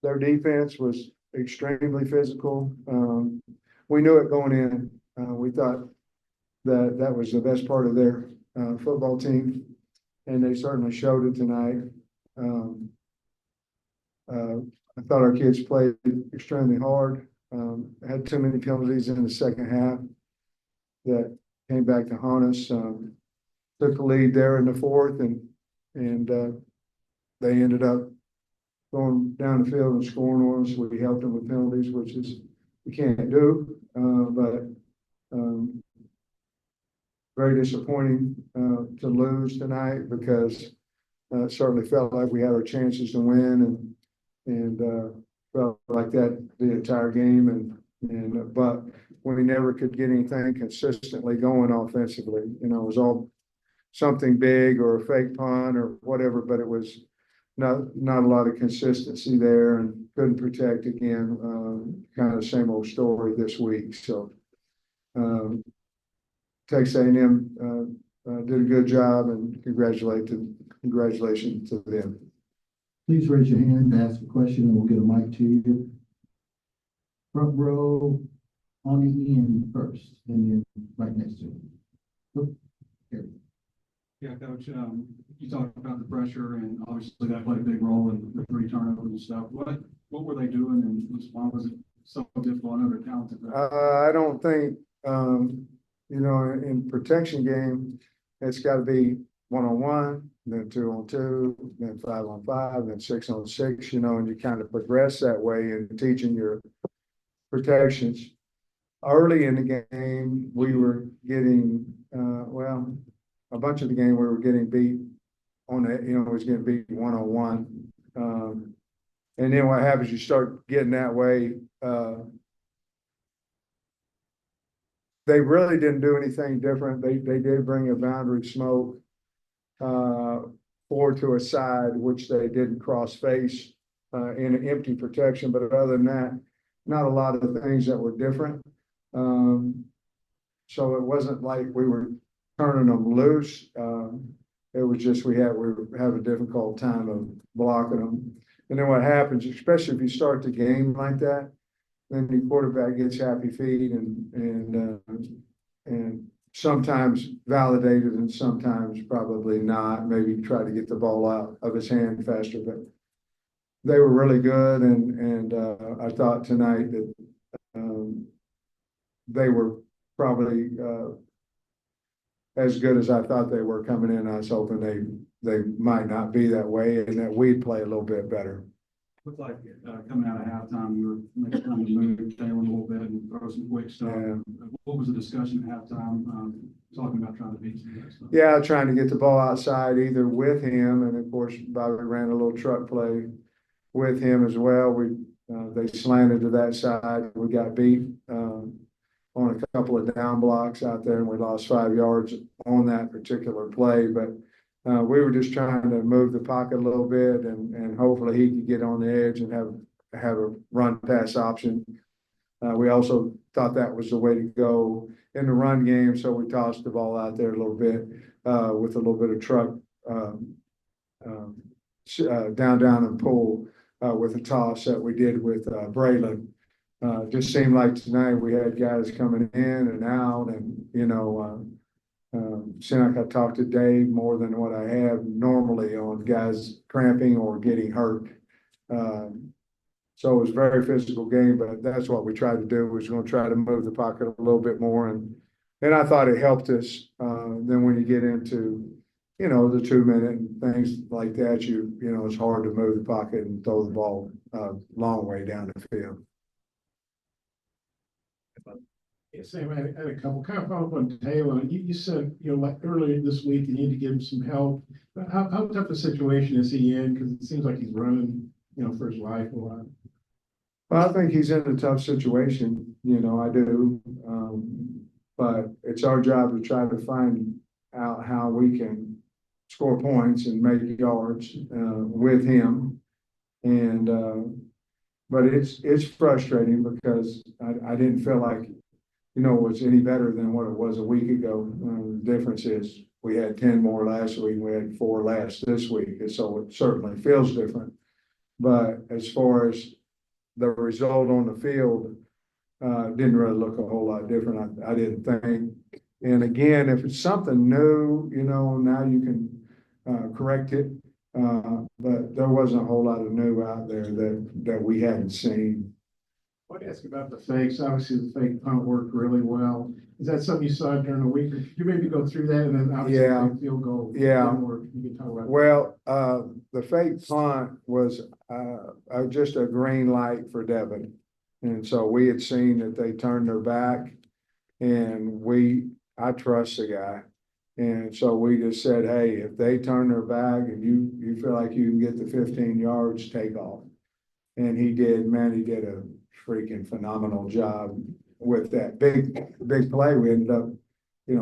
their defense was extremely physical. We knew it going in. We thought that that was the best part of their football team, and they certainly showed it tonight. Um, I thought our kids played extremely hard. Had too many penalties in the second half that came back to haunt us. Took the lead there in the fourth, and they ended up going down the field and scoring on us. We helped them with penalties, which is we can't do, but very disappointing to lose tonight because it certainly felt like we had our chances to win and felt like that the entire game and but we never could get anything consistently going offensively. You know, it was all something big or a fake punt or whatever, but it was not a lot of consistency there and couldn't protect again. Kind of the same old story this week. So Texas A&M did a good job, and congratulations to them. Please raise your hand to ask a question and we'll get a mic to you. Front row on the end first and then right next to you. Oh, here. Yeah, Coach, you talked about the pressure and obviously that played a big role in the 3 turnovers and stuff. What were they doing and why was it so difficult? I know they're talented. I don't think, you know, in protection game, it's got to be 1-on-1, then 2-on-2, then 5-on-5, then 6-on-6, you know, and you kind of progress that way in teaching your protections. Early in the game, we were getting, well, a bunch of the game we were getting beat on it, you know, it was getting beat 1-on-1. And then what happens, you start getting that way. They really didn't do anything different. They did bring a boundary smoke forward to a side, which they didn't cross face in an empty protection. But other than that, not a lot of things that were different. So it wasn't like we were turning them loose. It was just we were having a difficult time of blocking them. And then what happens, especially if you start the game like that, then the quarterback gets happy feet and sometimes validated and sometimes probably not. Maybe try to get the ball out of his hand faster, but they were really good. And I thought tonight that they were probably as good as I thought they were coming in. I was hoping they might not be that way and that we'd play a little bit better. Looked like coming out of halftime, you were maybe trying to move Jalen a little bit and throw some quick stuff. Yeah. What was the discussion at halftime, talking about trying to beat some of that stuff? Yeah, trying to get the ball outside either with him, and of course Bobby ran a little truck play with him as well. They slanted to that side. We got beat on a couple of down blocks out there, and we lost 5 yards on that particular play. But we were just trying to move the pocket a little bit, and hopefully he could get on the edge and have a run pass option. We also thought that was the way to go in the run game, so we tossed the ball out there a little bit with a little bit of truck down and pull with a toss that we did with Braylon. Just seemed like tonight we had guys coming in and out, and you know, seemed like I talked to Dave more than what I have normally on guys cramping or getting hurt. So it was a very physical game, but that's what we tried to do. Was going to try to move the pocket a little bit more, and I thought it helped us. Then when you get into, you know, the 2-minute and things like that, you know, it's hard to move the pocket and throw the ball a long way down the field. Yeah, Sam, I had a couple kind of follow up on Taylor. You said, you know, like earlier this week, you need to give him some help. How tough a situation is he in? Because it seems like he's running, you know, for his life a lot. Well, I think he's in a tough situation, you know, I do. But it's our job to try to find out how we can score points and make yards with him. And but it's frustrating because I didn't feel like, you know, it was any better than what it was a week ago. The difference is we had 10 more last week, we had 4 less this week, and so it certainly feels different. But as far as the result on the field, didn't really look a whole lot different, I didn't think. And again, if it's something new, now you can correct it. But there wasn't a whole lot of new out there that we hadn't seen. I want to ask about the fakes. Obviously, the fake punt worked really well. Is that something you saw during the week? Or could you maybe go through that and then obviously Yeah. the field goal? Yeah. didn't work. You can talk about. Well, the fake punt was just a green light for Devon. And so we had seen that they turned their back, and I trust the guy. And so we just said, hey, if they turn their back and you feel like you can get the 15 yards, take off. And he did, man, he did a freaking phenomenal job with that big play. We ended up,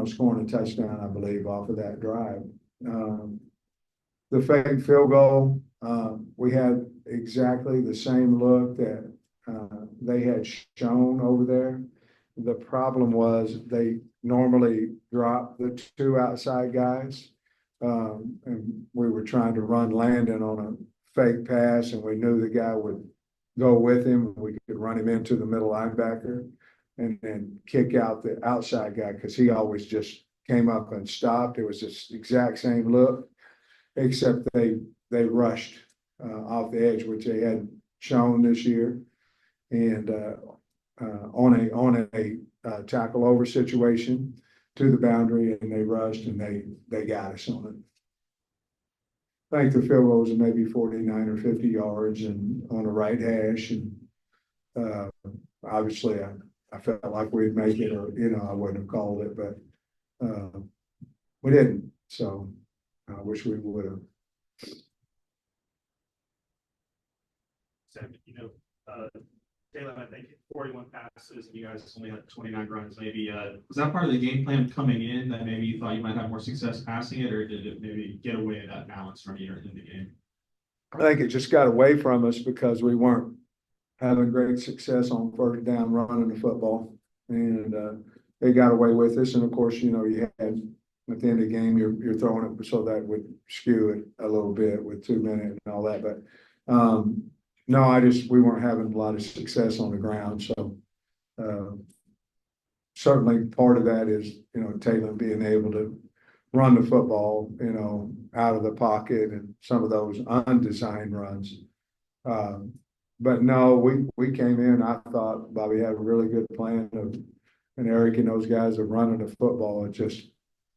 scoring a touchdown, I believe, off of that drive. The fake field goal, we had exactly the same look that they had shown over there. The problem was they normally drop the two outside guys. And we were trying to run Landon on a fake pass, and we knew the guy would go with him. We could run him into the middle linebacker and then kick out the outside guy, because he always just came up and stopped. It was this exact same look, except they rushed off the edge, which they hadn't shown this year. And on a tackle over situation to the boundary, and they rushed and they got us on it. I think the field goal was maybe 49 or 50 yards and on the right hash. And obviously I felt like we'd make it, or, I wouldn't have called it, but we didn't. So I wish we would have. Sam, Taylor, I think 41 passes, and you guys only had 29 runs. Maybe was that part of the game plan coming in, that maybe you thought you might have more success passing it, or did it maybe get away at that balance from you in the game? I think it just got away from us because we weren't having great success on first down running the football, and they got away with us. And of course, you had at the end of the game, you're throwing it, so that would skew it a little bit with 2 minutes and all that. But no, we weren't having a lot of success on the ground. So certainly part of that is, Taylor being able to run the football, out of the pocket, and some of those undesigned runs. But no, we came in, I thought Bobby had a really good plan and Eric and those guys of running the football. It just,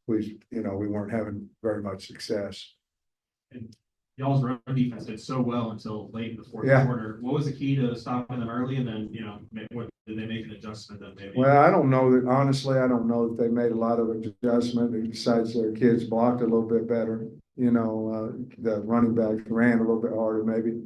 we weren't having very much success. And y'all's run defense did so well until late in the fourth Yeah. quarter. What was the key to stopping them early? And then, what did they make an adjustment then maybe? Well, I don't know that they made a lot of adjustment besides their kids blocked a little bit better. The running backs ran a little bit harder maybe.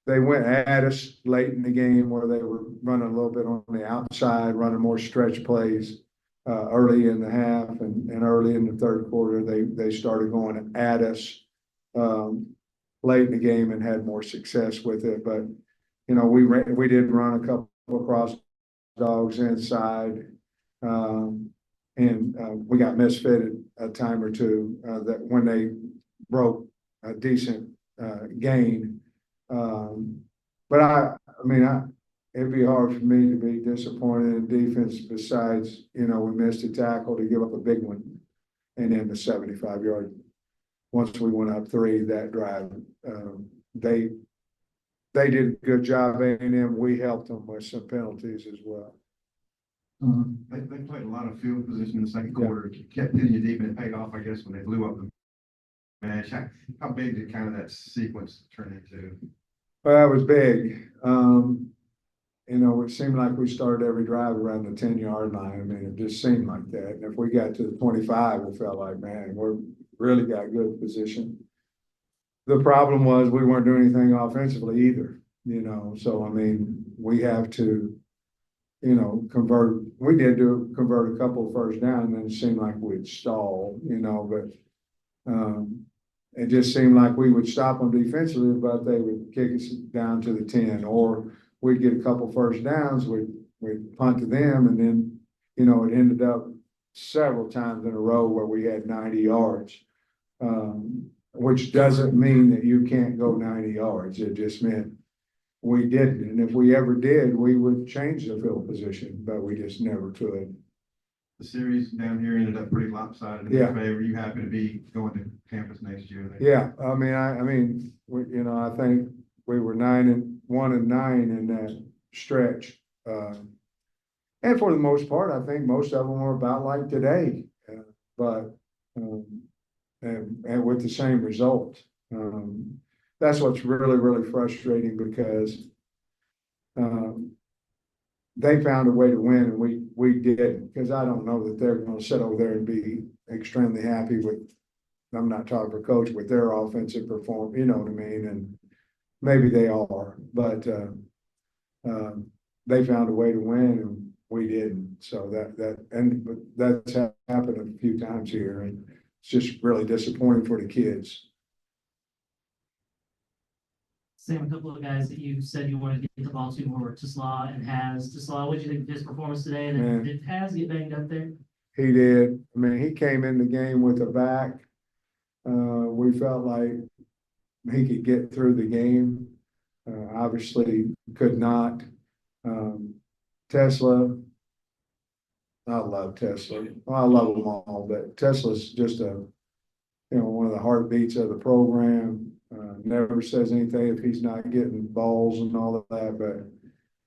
They went at us late in the game where they were running a little bit on the outside, running more stretch plays early in the half, and early in the third quarter, they started going at us late in the game and had more success with it. But, we did run a couple of cross dogs inside, and we got misfitted a time or two that when they broke a decent gain. But it'd be hard for me to be disappointed in defense besides, we missed a tackle to give up a big one, and then the 75-yard. Once we went up 3 that drive, they did a good job, A&M. We helped them with some penalties as well. They played a lot of field position in the second quarter. Kept hitting you deep, and it paid off, I guess, when they blew up the match. How big did kind of that sequence turn into? Well, it was big. It seemed like we started every drive around the 10-yard line. It just seemed like that. And if we got to the 25, we felt like, man, we're really got good position. The problem was we weren't doing anything offensively either, so, we have to, convert. We did convert a couple of first down, and then it seemed like we'd stall, but it just seemed like we would stop them defensively, but they would kick us down to the 10, or we'd get a couple first downs, we'd punt to them, and then, it ended up several times in a row where we had 90 yards. which doesn't mean that you can't go 90 yards. It just meant we didn't. And if we ever did, we would change the field position, but we just never could. The series down here ended up pretty lopsided in Yeah. their favor. You happen to be going to campus next year. Yeah, I mean, I think we were 1-9 in that stretch. And for the most part, I think most of them were about like today, but, and with the same result. That's what's really, really frustrating because, they found a way to win and we didn't, because I don't know that they're gonna sit over there and be extremely happy with, I'm not talking for coach, with their offensive performance, you know what I mean? And maybe they are, but they found a way to win and we didn't. So but that's happened a few times here, and it's just really disappointing for the kids. Sam, a couple of guys that you said you wanted to get the ball to more were Tisla and Has. Tisla, what did you think of his performance today? And then Man. did Has get banged up there? He did. I mean, he came in the game with a back. We felt like he could get through the game. Obviously could not. Tesla, I love Tesla. Well, I love them all, but Tesla's just one of the heartbeats of the program. Never says anything if he's not getting balls and all of that, but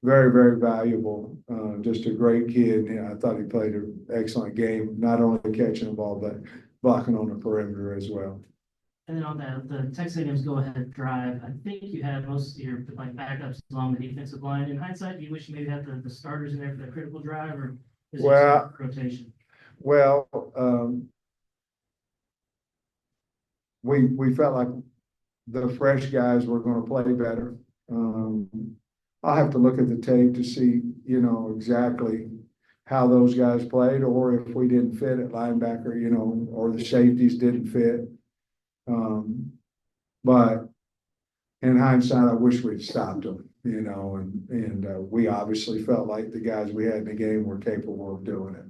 very, very valuable. Just a great kid. Yeah, I thought he played an excellent game, not only catching the ball, but blocking on the perimeter as well. And then on the Texas A&M's go-ahead drive, I think you had most of your backups along the defensive line. In hindsight, do you wish you maybe had the starters in there for that critical drive, or is it Well, just a rotation? Well, we felt like the fresh guys were going to play better. I'll have to look at the tape to see, exactly how those guys played, or if we didn't fit at linebacker, or the safeties didn't fit. But in hindsight, I wish we'd stopped them, and we obviously felt like the guys we had in the game were capable of doing it.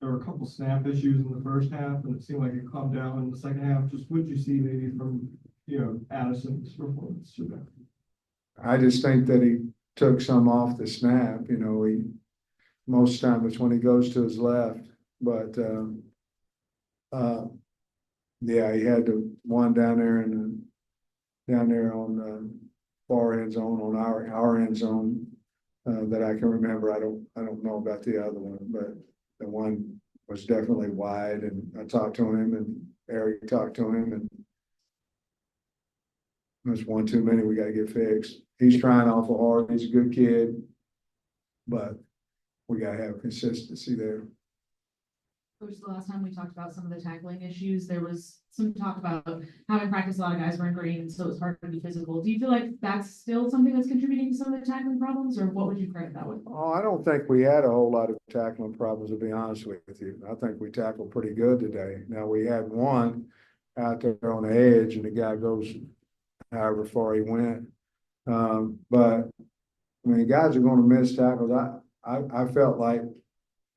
There were a couple snap issues in the first half, and it seemed like it calmed down in the second half. Just what did you see maybe from, Addison's performance today? I just think that he took some off the snap, most time it's when he goes to his left, but, yeah, he had the one down there on the far end zone, on our end zone, that I can remember. I don't know about the other one, but the one was definitely wide, and I talked to him, and Eric talked to him, and there's one too many we gotta get fixed. He's trying awful hard. He's a good kid, but we gotta have consistency there. Coach, the last time we talked about some of the tackling issues, there was some talk about having practiced, a lot of guys weren't great, and so it's hard to be physical. Do you feel like that's still something that's contributing to some of the tackling problems, or what would you credit that with? Oh, I don't think we had a whole lot of tackling problems, to be honest with you. I think we tackled pretty good today. Now, we had one out there on the edge, and the guy goes however far he went. But I mean, guys are going to miss tackles. I felt like,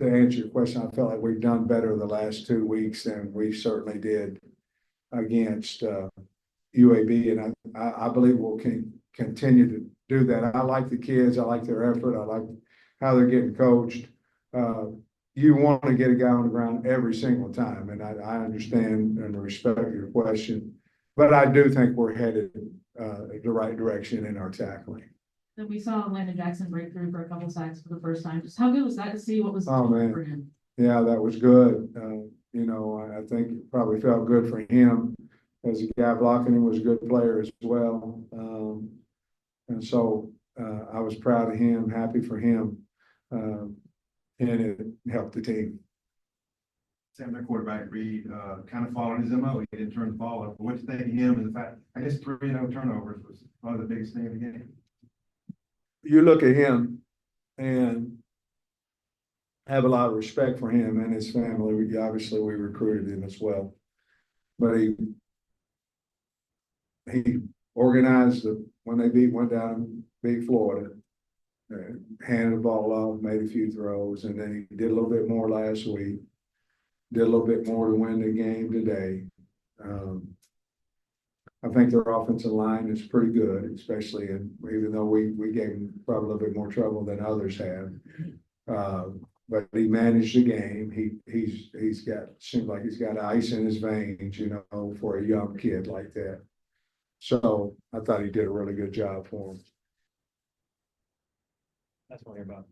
to answer your question, I felt like we've done better the last 2 weeks than we certainly did against UAB, and I believe we'll continue to do that. I like the kids. I like their effort. I like how they're getting coached. You want to get a guy on the ground every single time, and I understand and respect your question, but I do think we're headed the right direction in our tackling. Then we saw Landon Jackson break through for a couple sacks for the first time. Just how good was that to see? What was Oh, man. for him? Yeah, that was good. I think it probably felt good for him, as a guy blocking him was a good player as well. And so I was proud of him, happy for him, and it helped the team. Sam, their quarterback, Reed, kind of followed his MO. He didn't turn the ball over. What do you think of him and the fact, I guess 3-0 turnovers was probably the biggest thing of the game? You look at him and have a lot of respect for him and his family. We recruited him as well, but he organized when they went down and beat Florida, handed the ball off, made a few throws, and then he did a little bit more last week, did a little bit more to win the game today. I think their offensive line is pretty good, especially even though we gave them probably a little bit more trouble than others have. But he managed the game. He's got, seems like he's got ice in his veins, you know, for a young kid like that. So I thought he did a really good job for him. That's what I hear about.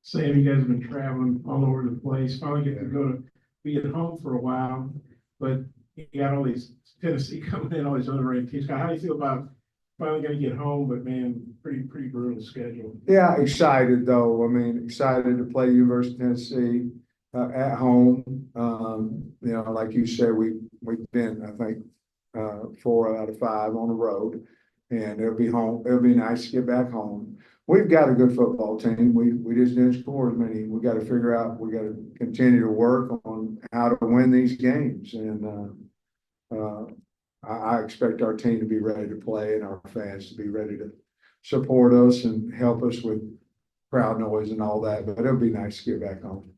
Sam, you guys have been traveling all over the place, finally get to be at home for a while, but you got all these Tennessee coming in, all these other ranked teams. How do you feel about finally gonna get home, but man, pretty brutal schedule? Yeah, excited though. I mean, excited to play University of Tennessee at home. You know, like you said, we've been, I think, 4 out of 5 on the road, and it'll be home. It'll be nice to get back home. We've got a good football team. We just didn't score as many. We got to figure out. We got to continue to work on how to win these games, and I expect our team to be ready to play and our fans to be ready to support us and help us with crowd noise and all that. But it'll be nice to get back home.